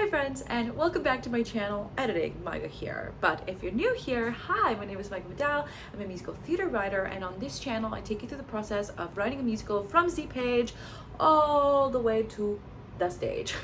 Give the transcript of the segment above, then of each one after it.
Hi friends, and welcome back to my channel, Editing Maiga here. But if you're new here, hi, my name is Maiga Vidal. I'm a musical theater writer, and on this channel I take you through the process of writing a musical from Z page all the way to the stage.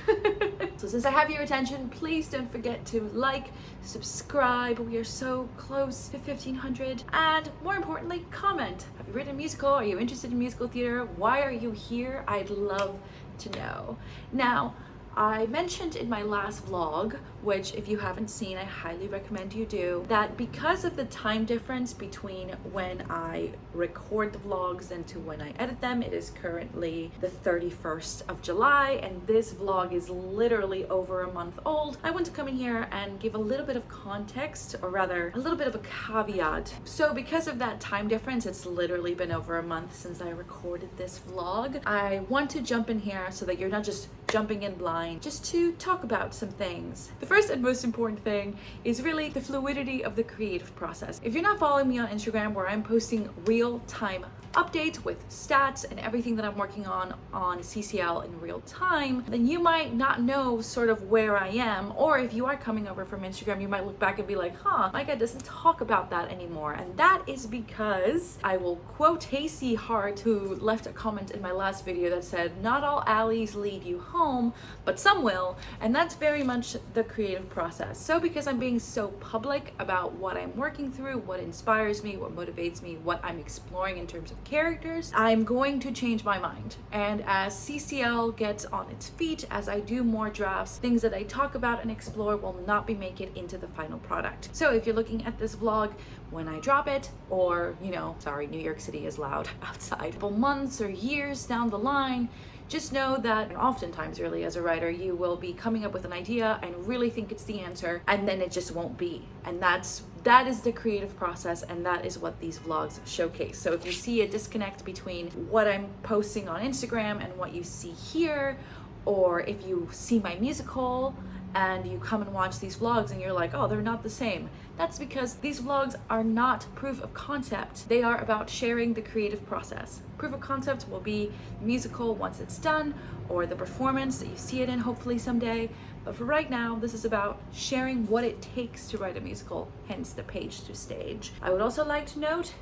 So since I have your attention, please don't forget to like, subscribe. We are so close to 1,500. And more importantly, comment. Have you written a musical? Are you interested in musical theater? Why are you here? I'd love to know. Now, I mentioned in my last vlog, which if you haven't seen, I highly recommend you do, that because of the time difference between when I record the vlogs and to when I edit them, it is currently the 31st of July, and this vlog is literally over a month old. I want to come in here and give a little bit of context, or rather a little bit of a caveat. So because of that time difference, it's literally been over a month since I recorded this vlog. I want to jump in here so that you're not just jumping in blind, just to talk about some things. The first and most important thing is really the fluidity of the creative process. If you're not following me on Instagram, where I'm posting real-time updates with stats and everything that I'm working on CCL in real time, then you might not know sort of where I am. Or if you are coming over from Instagram, you might look back and be like, Maiga doesn't talk about that anymore. And that is because I will quote Casey Hart, who left a comment in my last video that said, "Not all alleys lead you home, but some will." And that's very much the creative process. So because I'm being so public about what I'm working through, what inspires me, what motivates me, what I'm exploring in terms of characters, I'm going to change my mind. And as CCL gets on its feet, as I do more drafts, things that I talk about and explore will not be make it into the final product. So if you're looking at this vlog when I drop it, or sorry, New York City is loud outside, couple months or years down the line, just know that oftentimes really as a writer, you will be coming up with an idea and really think it's the answer, and then it just won't be. And that is the creative process, and that is what these vlogs showcase. So if you see a disconnect between what I'm posting on Instagram and what you see here, or if you see my musical and you come and watch these vlogs and you're like, oh, they're not the same, that's because these vlogs are not proof of concept. They are about sharing the creative process. Proof of concept will be musical once it's done, or the performance that you see it in hopefully someday. But for right now, this is about sharing what it takes to write a musical, hence the page to stage. I would also like to note,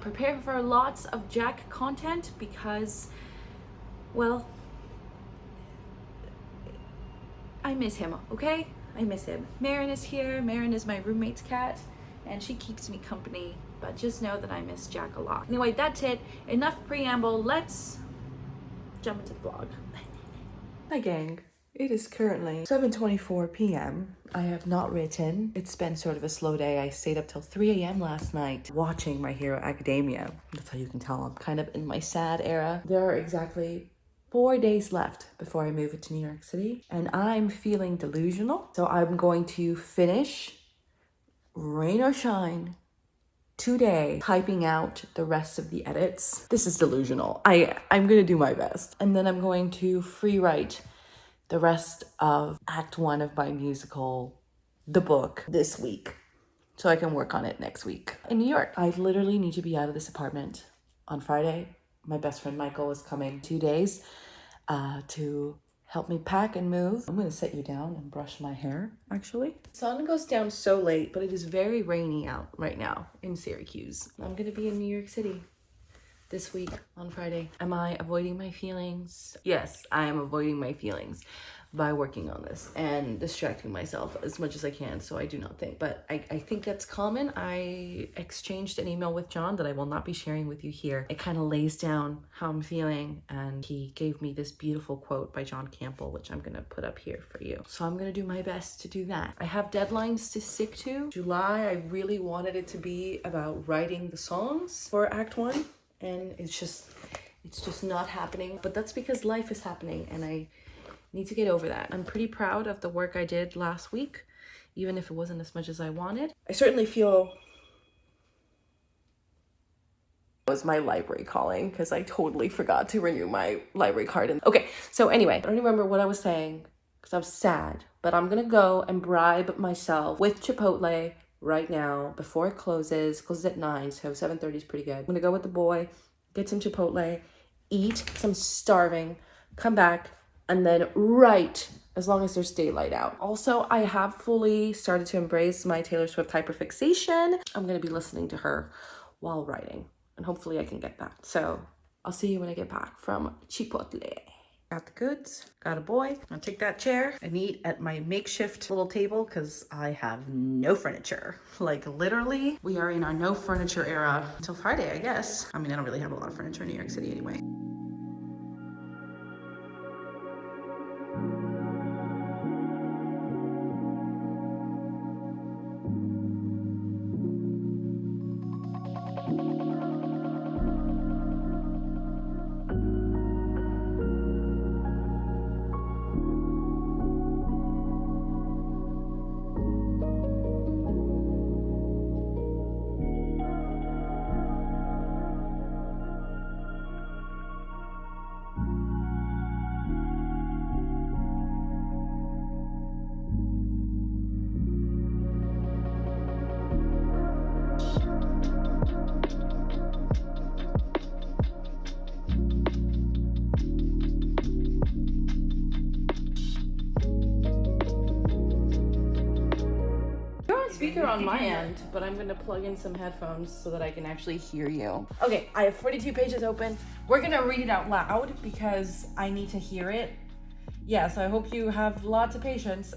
prepare for lots of Jack content because, well, I miss him, okay? I miss him. Marin is here. Marin is my roommate's cat, and she keeps me company, but just know that I miss Jack a lot. Anyway, that's it. Enough preamble. Let's jump into the vlog. Hi gang. It is currently 7:24 p.m. I have not written. It's been sort of a slow day. I stayed up till 3 a.m. last night watching My Hero Academia. That's how you can tell I'm kind of in my sad era. There are exactly 4 days left before I move it to New York City, and I'm feeling delusional. So I'm going to finish, rain or shine, today, typing out the rest of the edits. This is delusional. I'm gonna do my best. And then I'm going to free write the rest of Act 1 of my musical, the book, this week, so I can work on it next week in New York. I literally need to be out of this apartment on Friday. My best friend Michael is coming 2 days to help me pack and move. I'm gonna sit you down and brush my hair, actually. Sun goes down so late, but it is very rainy out right now in Syracuse. I'm gonna be in New York City this week on Friday. Am I avoiding my feelings? Yes, I am avoiding my feelings by working on this and distracting myself as much as I can so I do not think. But I think that's common. I exchanged an email with John that I will not be sharing with you here. It kind of lays down how I'm feeling, and he gave me this beautiful quote by John Campbell, which I'm gonna put up here for you. So I'm gonna do my best to do that. I have deadlines to stick to. July, I really wanted it to be about writing the songs for Act 1, and it's just not happening. But that's because life is happening, and I need to get over that. I'm pretty proud of the work I did last week, even if it wasn't as much as I wanted. I certainly feel it was my library calling, because I totally forgot to renew my library card. Okay, so anyway, I don't remember what I was saying because I was sad, but I'm gonna go and bribe myself with Chipotle right now before it closes. It closes at 9, so 7:30 is pretty good. I'm gonna go with the boy, get some Chipotle, eat, 'cause I'm starving, come back, and then write as long as there's daylight out. Also, I have fully started to embrace my Taylor Swift hyperfixation. I'm gonna be listening to her while writing, and hopefully I can get that. So I'll see you when I get back from Chipotle. Got the goods, got a boy. I'll take that chair and eat at my makeshift little table because I have no furniture. Like literally, we are in our no furniture era until Friday, I guess. I mean, I don't really have a lot of furniture in New York City anyway. Speaker on my end, but I'm gonna plug in some headphones so that I can actually hear you. Okay, I have 42 pages open. We're gonna read it out loud because I need to hear it. Yeah, so I hope you have lots of patience.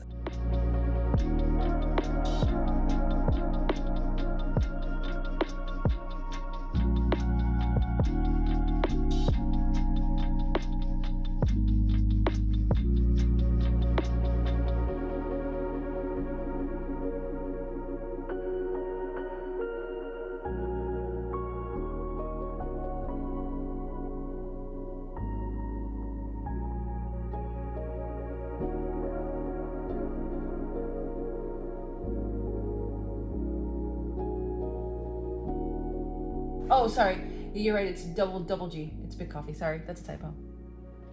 Oh, sorry. You're right. It's double G. It's big coffee. Sorry, that's a typo.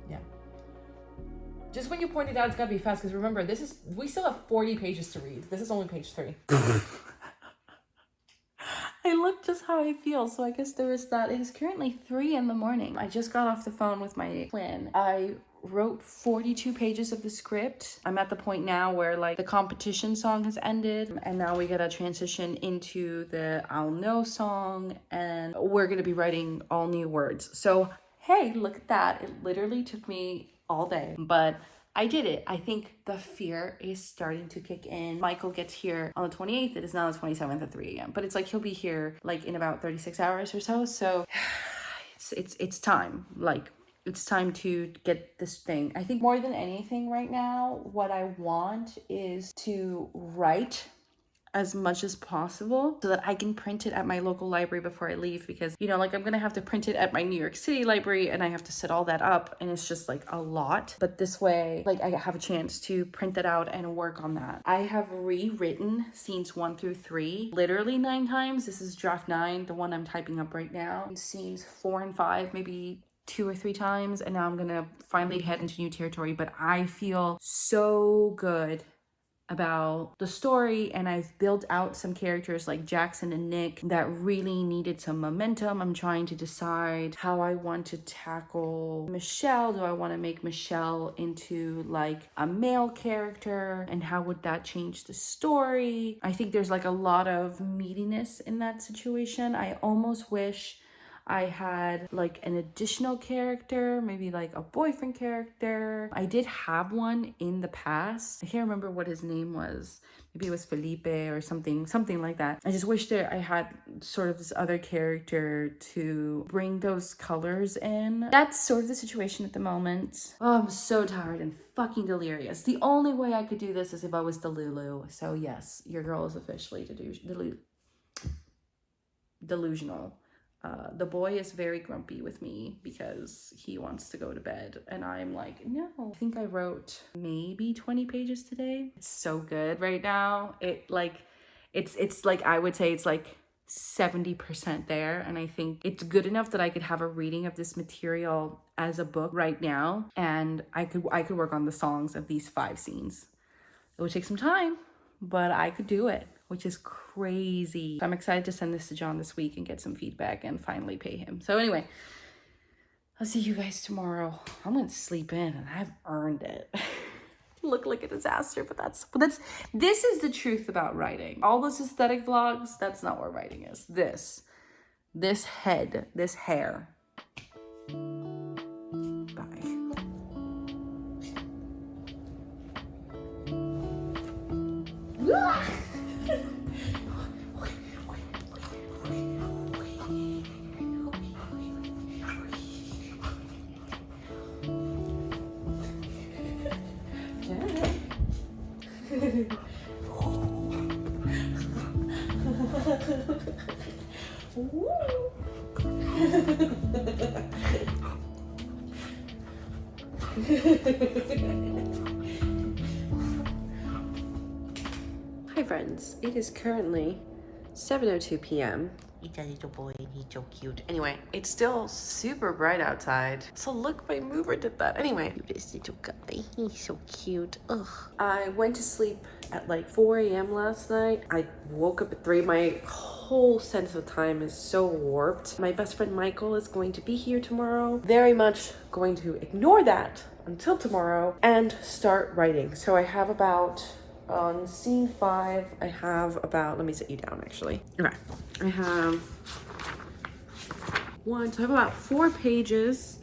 Yeah. Just when you point it out, it's gotta be fast because remember, we still have 40 pages to read. This is only page 3. I look just how I feel, so I guess there is that. It is currently 3 in the morning. I just got off the phone with my twin. I wrote 42 pages of the script. I'm at the point now where like the competition song has ended and now we gotta transition into the I'll Know song and we're gonna be writing all new words. So hey, look at that. It literally took me all day, but I did it. I think the fear is starting to kick in. Michael gets here on the 28th. It is now the 27th at 3 a.m. But it's like he'll be here like in about 36 hours or so. So it's time. Like it's time to get this thing. I think more than anything right now, what I want is to write as much as possible so that I can print it at my local library before I leave because, you know, like I'm gonna have to print it at my New York City library and I have to set all that up and it's just like a lot. But this way, like I have a chance to print that out and work on that. I have rewritten scenes 1 through 3 literally 9 times. This is draft 9, the one I'm typing up right now. Scenes 4 and 5, maybe 2 or 3 times, and now I'm gonna finally head into new territory. But I feel so good about the story and I've built out some characters like Jackson and Nick that really needed some momentum. I'm trying to decide how I want to tackle Michelle. Do I want to make Michelle into like a male character and how would that change the story? I think there's like a lot of meatiness in that situation. I almost wish I had like an additional character, maybe like a boyfriend character. I did have one in the past. I can't remember what his name was. Maybe it was Felipe or something like that. I just wish that I had sort of this other character to bring those colors in. That's sort of the situation at the moment. Oh, I'm so tired and fucking delirious. The only way I could do this is if I was Delulu. So yes, your girl is officially delusional. The boy is very grumpy with me because he wants to go to bed and I'm like, no. I think I wrote maybe 20 pages today. It's so good right now. It's like, I would say it's like 70% there. And I think it's good enough that I could have a reading of this material as a book right now. And I could work on the songs of these 5 scenes. It would take some time, but I could do it, which is crazy. I'm excited to send this to John this week and get some feedback and finally pay him. So anyway, I'll see you guys tomorrow. I'm gonna sleep in and I've earned it. Look like a disaster, but this is the truth about writing. All those aesthetic vlogs, that's not what writing is. This head, this hair. Bye. Hi friends, it is currently 7:02 p.m. He's a little boy and he's so cute. Anyway, it's still super bright outside. So look, my mover did that. Anyway, this little guy, he's so cute. Ugh. I went to sleep at like 4 a.m. last night. I woke up at 3. My whole sense of time is so warped. My best friend Michael is going to be here tomorrow. Very much going to ignore that until tomorrow and start writing. So I have about, on scene 5, I have about, let me sit you down actually. Okay, I have about 4 pages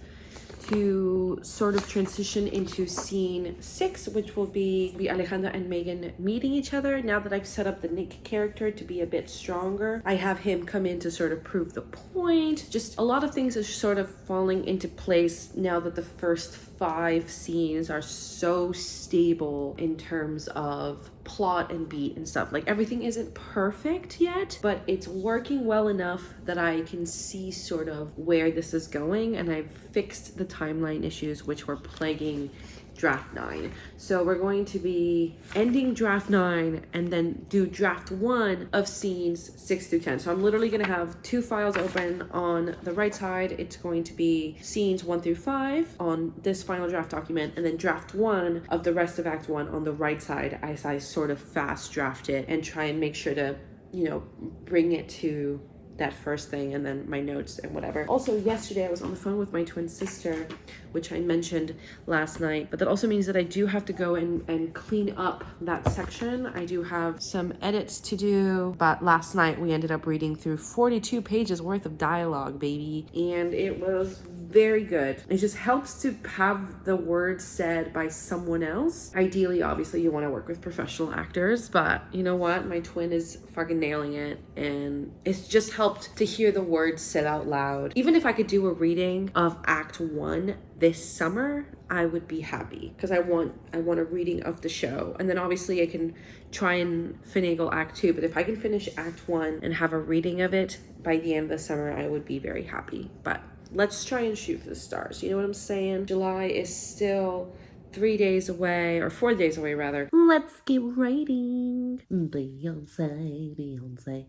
to sort of transition into scene 6, which will be Alejandra and Megan meeting each other. Now that I've set up the Nick character to be a bit stronger, I have him come in to sort of prove the point. Just a lot of things are sort of falling into place now that the first 5 scenes are so stable in terms of plot and beat and stuff. Like, everything isn't perfect yet, but it's working well enough that I can see sort of where this is going, and I've fixed the timeline issues which were plaguing draft 9. So we're going to be ending draft 9 and then do draft 1 of scenes 6 through 10. So I'm literally going to have 2 files open. On the right side, it's going to be scenes 1 through 5 on this final draft document, and then draft 1 of the rest of Act 1 on the right side as I sort of fast draft it and try and make sure to, you know, bring it to that first thing, and then my notes and whatever. Also, yesterday I was on the phone with my twin sister, which I mentioned last night, but that also means that I do have to go and clean up that section. I do have some edits to do, but last night we ended up reading through 42 pages worth of dialogue, baby, and it was very good. It just helps to have the words said by someone else. Ideally, obviously, you want to work with professional actors, but you know what? My twin is fucking nailing it, and it's just helped to hear the words said out loud. Even if I could do a reading of Act 1 this summer, I would be happy, because I want a reading of the show, and then obviously I can try and finagle Act 2, but if I can finish Act 1 and have a reading of it by the end of the summer, I would be very happy. But let's try and shoot for the stars. You know what I'm saying? July is still 3 days away, or 4 days away rather. Let's get writing. Beyonce, Beyonce,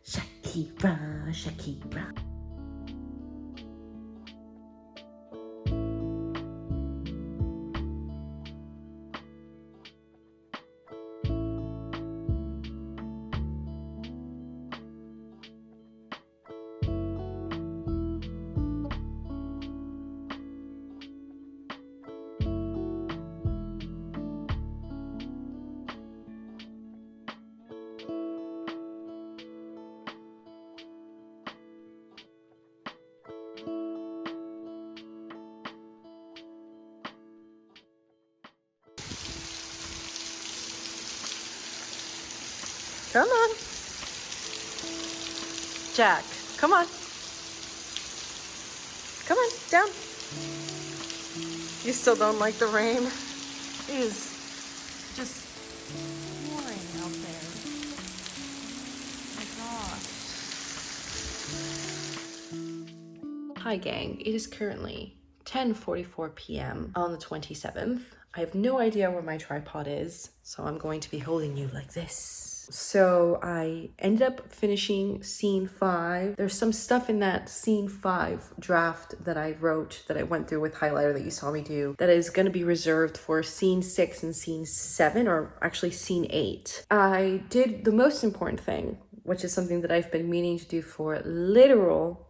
Shakira, Shakira. Come on. Jack, come on. Come on, down. You still don't like the rain? It is just pouring out there. Oh my gosh. Hi gang, it is currently 10:44 p.m. on the 27th. I have no idea where my tripod is, so I'm going to be holding you like this. So I ended up finishing scene 5. There's some stuff in that scene 5 draft that I wrote, that I went through with highlighter that you saw me do, that is going to be reserved for scene 6 and scene 7, or actually scene 8. I did the most important thing, which is something that I've been meaning to do for literal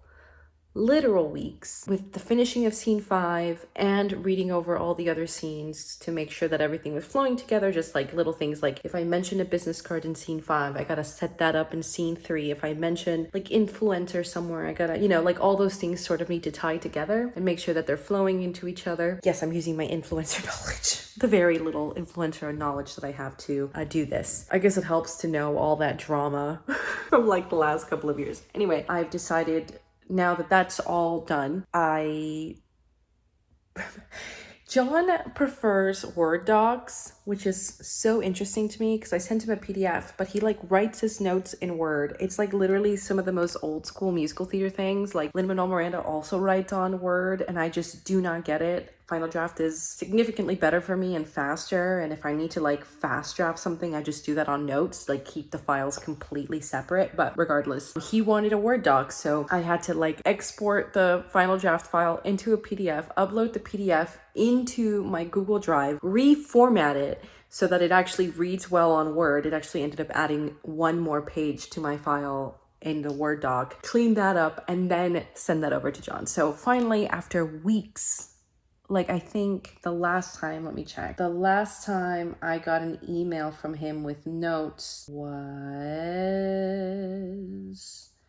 literal weeks with the finishing of scene 5 and reading over all the other scenes to make sure that everything was flowing together. Just like little things, like if I mention a business card in scene 5, I gotta set that up in scene 3. If I mention like influencer somewhere, I gotta, you know, like all those things sort of need to tie together and make sure that they're flowing into each other. Yes, I'm using my influencer knowledge, the very little influencer knowledge that I have to do this. I guess it helps to know all that drama from like the last couple of years. Anyway, I've decided now that that's all done, John prefers Word docs, which is so interesting to me because I sent him a PDF, but he like writes his notes in Word. It's like literally some of the most old school musical theater things. Like Lin-Manuel Miranda also writes on Word, and I just do not get it. Final Draft is significantly better for me and faster, and if I need to like fast draft something, I just do that on Notes, like keep the files completely separate. But regardless, he wanted a Word doc, so I had to like export the Final Draft file into a PDF, upload the PDF into my Google Drive, reformat it so that it actually reads well on Word. It actually ended up adding one more page to my file in the Word doc, clean that up, and then send that over to John. So finally, after weeks, like I think the last time, let me check. The last time I got an email from him with notes was...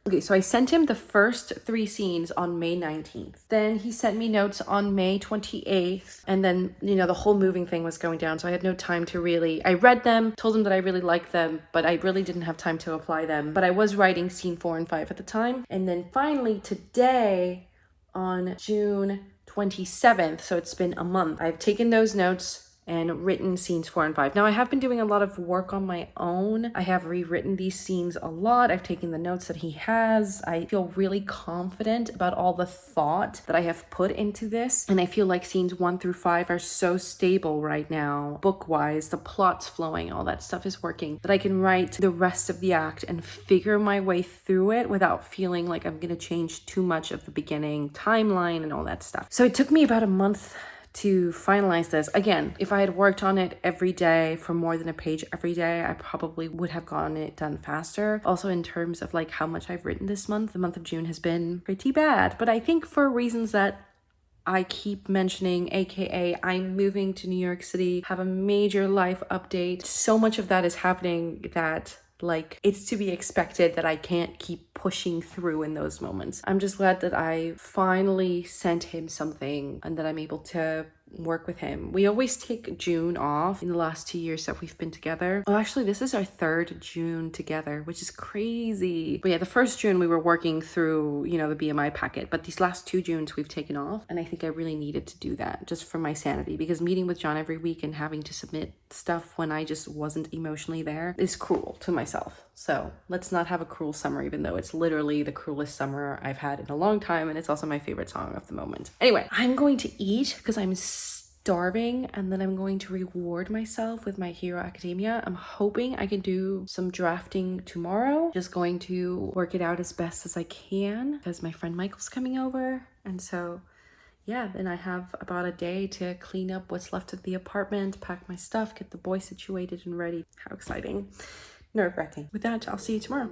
Okay, so I sent him the first 3 scenes on May 19th. Then he sent me notes on May 28th. And then, you know, the whole moving thing was going down. So I had no time to really... I read them, told him that I really liked them, but I really didn't have time to apply them. But I was writing scene 4 and 5 at the time. And then finally today, on June 27th, so it's been a month, I've taken those notes and written scenes 4 and 5. Now I have been doing a lot of work on my own. I have rewritten these scenes a lot. I've taken the notes that he has. I feel really confident about all the thought that I have put into this. And I feel like scenes 1 through 5 are so stable right now, book-wise, the plot's flowing, all that stuff is working, that I can write the rest of the act and figure my way through it without feeling like I'm gonna change too much of the beginning timeline and all that stuff. So it took me about a month to finalize this. Again, if I had worked on it every day for more than a page every day, I probably would have gotten it done faster. Also, in terms of like how much I've written this month, the month of June has been pretty bad, but I think for reasons that I keep mentioning, aka I'm moving to New York City, have a major life update. So much of that is happening that like it's to be expected that I can't keep pushing through in those moments. I'm just glad that I finally sent him something and that I'm able to work with him. We always take June off in the last 2 years that we've been together. Oh, actually, this is our 3rd June together, which is crazy. But yeah, the first June we were working through, you know, the BMI packet, but these last 2 Junes we've taken off. And I think I really needed to do that just for my sanity, because meeting with John every week and having to submit stuff when I just wasn't emotionally there is cruel to myself. So let's not have a cruel summer, even though it's literally the cruelest summer I've had in a long time. And it's also my favorite song of the moment. Anyway, I'm going to eat because I'm starving, and then I'm going to reward myself with My Hero Academia. I'm hoping I can do some drafting tomorrow. Just going to work it out as best as I can because my friend Michael's coming over. And so yeah, then I have about a day to clean up what's left of the apartment, pack my stuff, get the boy situated and ready. How exciting. Nerve-wracking. With that, I'll see you tomorrow.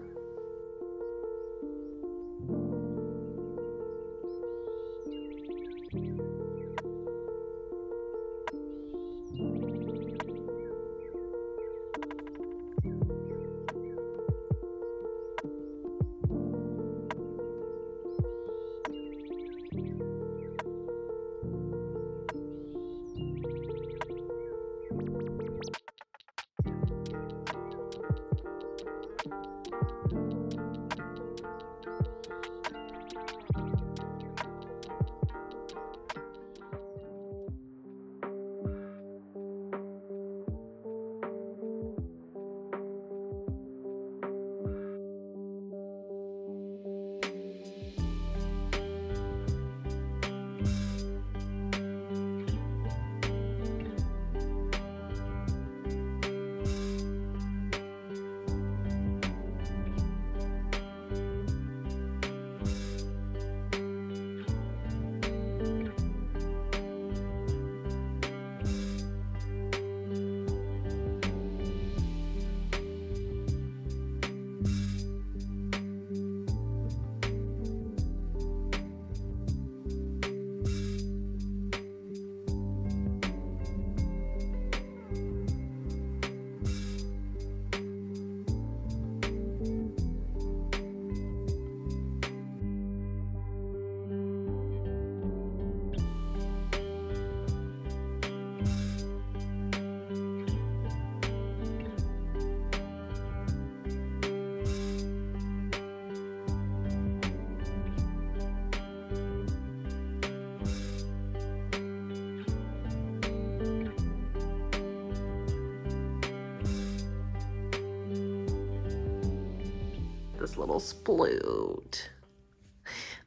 this little sploot.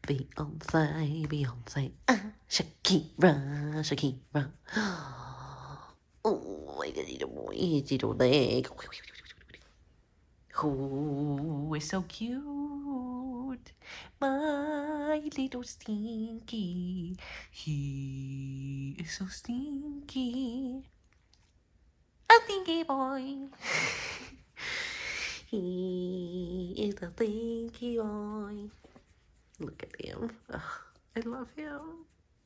Beyonce, Beyonce, Shakira, Shakira. Oh, my little leg. Who is so cute? My little stinky. He is so stinky. A stinky boy. He is a stinky boy. Look at him. Oh, I love him.